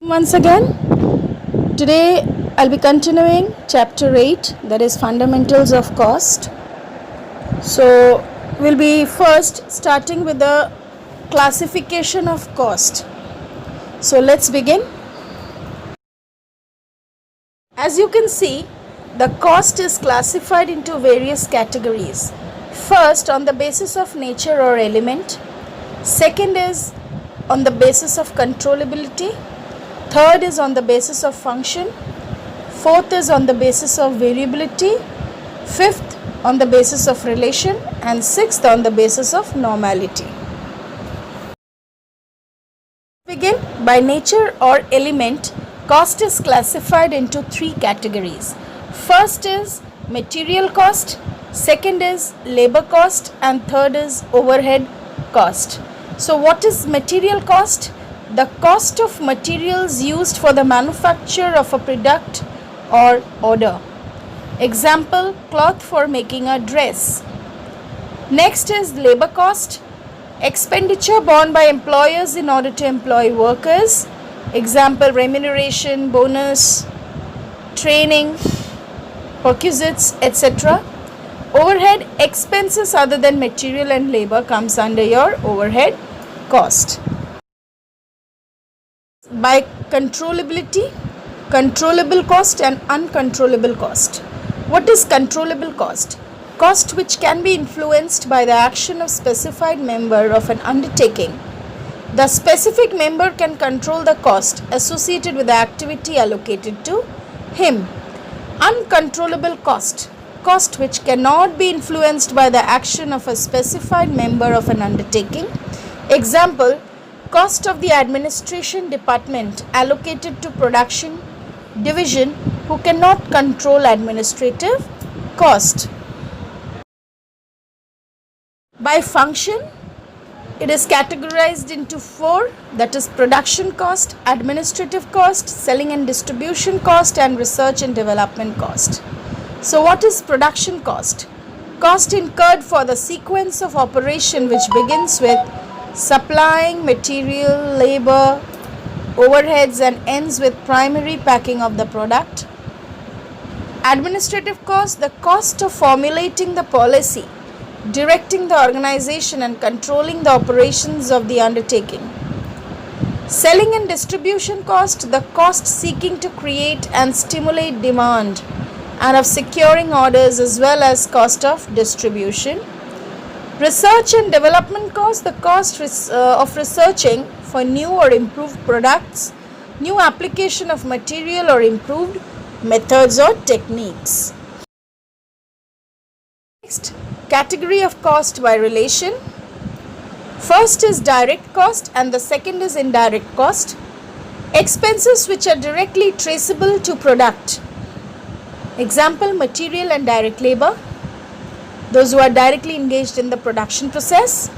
Once again, today I'll be continuing chapter 8, that is fundamentals of cost. So we'll be first starting with the classification of cost. So let's begin. As you can see, the cost is classified into various categories. First, on the basis of nature or element. Second is on the basis of controllability. Third is on the basis of function. Fourth is on the basis of variability. Fifth on the basis of relation. And sixth on the basis of normality. Begin by nature or element. Cost is classified into three categories. First is material cost. Second is labor cost. And third is overhead cost. So what is material cost? The cost of materials used for the manufacture of a product or order. Example, cloth for making a dress. Next is labor cost. Expenditure borne by employers in order to employ workers. Example, remuneration, bonus, training, perquisites, etc. Overhead expenses other than material and labor comes under your overhead cost. By controllability, controllable cost and uncontrollable cost. What is controllable cost? Cost which can be influenced by the action of specified member of an undertaking. The specific member can control the cost associated with the activity allocated to him. Uncontrollable cost. Cost which cannot be influenced by the action of a specified member of an undertaking. Example, cost of the administration department allocated to production division who cannot control administrative cost. By function, it is categorized into four, that is production cost, administrative cost, selling and distribution cost, and research and development cost. So what is production cost? Cost incurred for the sequence of operation which begins with supplying material, labor, overheads and ends with primary packing of the product. Administrative cost, the cost of formulating the policy, directing the organization and controlling the operations of the undertaking. Selling and distribution cost, the cost seeking to create and stimulate demand and of securing orders as well as cost of distribution. Research and development cost, the cost of researching for new or improved products, new application of material or improved methods or techniques. Next, category of cost by relation. First is direct cost and the second is indirect cost. Expenses which are directly traceable to product. Example, material and direct labor. Those who are directly engaged in the production process.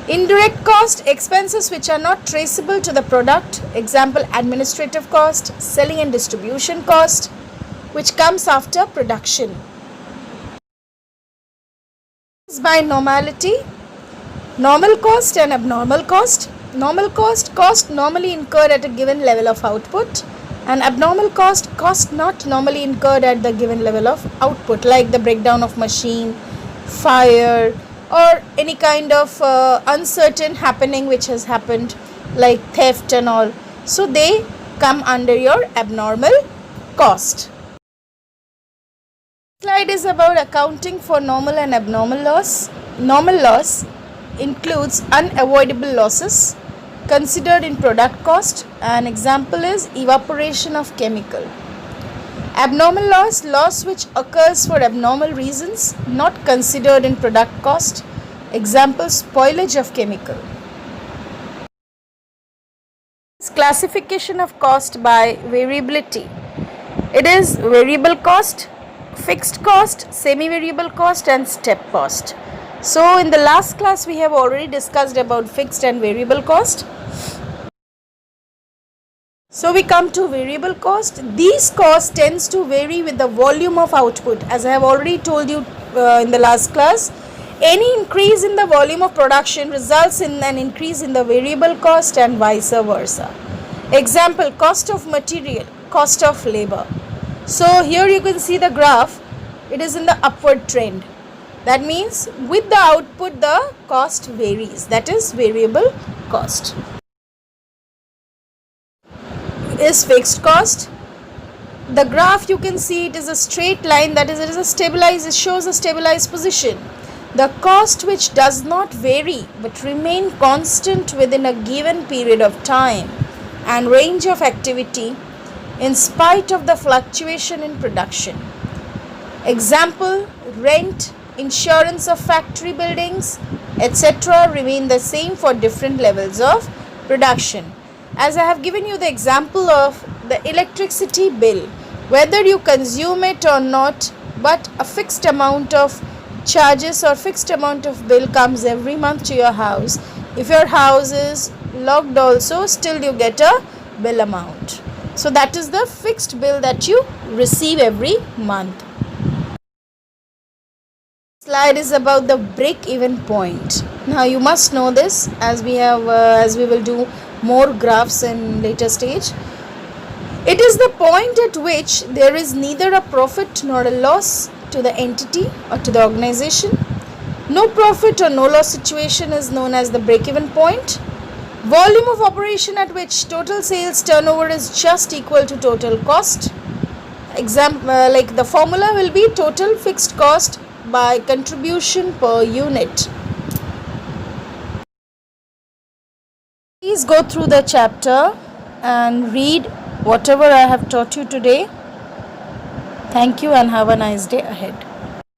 Indirect cost, expenses which are not traceable to the product. Example, administrative cost, selling and distribution cost, which comes after production. By normality, normal cost and abnormal cost. Normal cost normally incurred at a given level of output, and abnormal cost not normally incurred at the given level of output, like the breakdown of machine, fire, or any kind of uncertain happening which has happened, like theft and all. So they come under your abnormal cost. Slide is about accounting for normal and abnormal loss. Normal loss includes unavoidable losses considered in product cost. An example is evaporation of chemical. Abnormal loss which occurs for abnormal reasons not considered in product cost. Example, spoilage of chemical. Classification of cost by variability. It is variable cost, fixed cost, semi-variable cost and step cost. So in the last class we have already discussed about fixed and variable cost. So we come to variable cost. These costs tends to vary with the volume of output. As I have already told you in the last class, any increase in the volume of production results in an increase in the variable cost and vice versa. Example, cost of material, cost of labor. So here you can see the graph, it is in the upward trend. That means with the output the cost varies, that is variable cost. Is fixed cost. The graph you can see, it is a straight line, that is, it is a stabilized, it shows a stabilized position. The cost which does not vary but remain constant within a given period of time and range of activity in spite of the fluctuation in production. Example, rent, insurance of factory buildings, etc. remain the same for different levels of production. As I have given you the example of the electricity bill, whether you consume it or not, but a fixed amount of charges or fixed amount of bill comes every month to your house. If your house is locked also, still you get a bill amount. So that is the fixed bill that you receive every month. Slide is about the break-even point. Now you must know this, as we will do more graphs in later stage. It is the point at which there is neither a profit nor a loss to the entity or to the organization. No profit or no loss situation is known as the break-even point. Volume of operation at which total sales turnover is just equal to total cost. Like the formula will be total fixed cost by contribution per unit. Please go through the chapter and read whatever I have taught you today. Thank you and have a nice day ahead.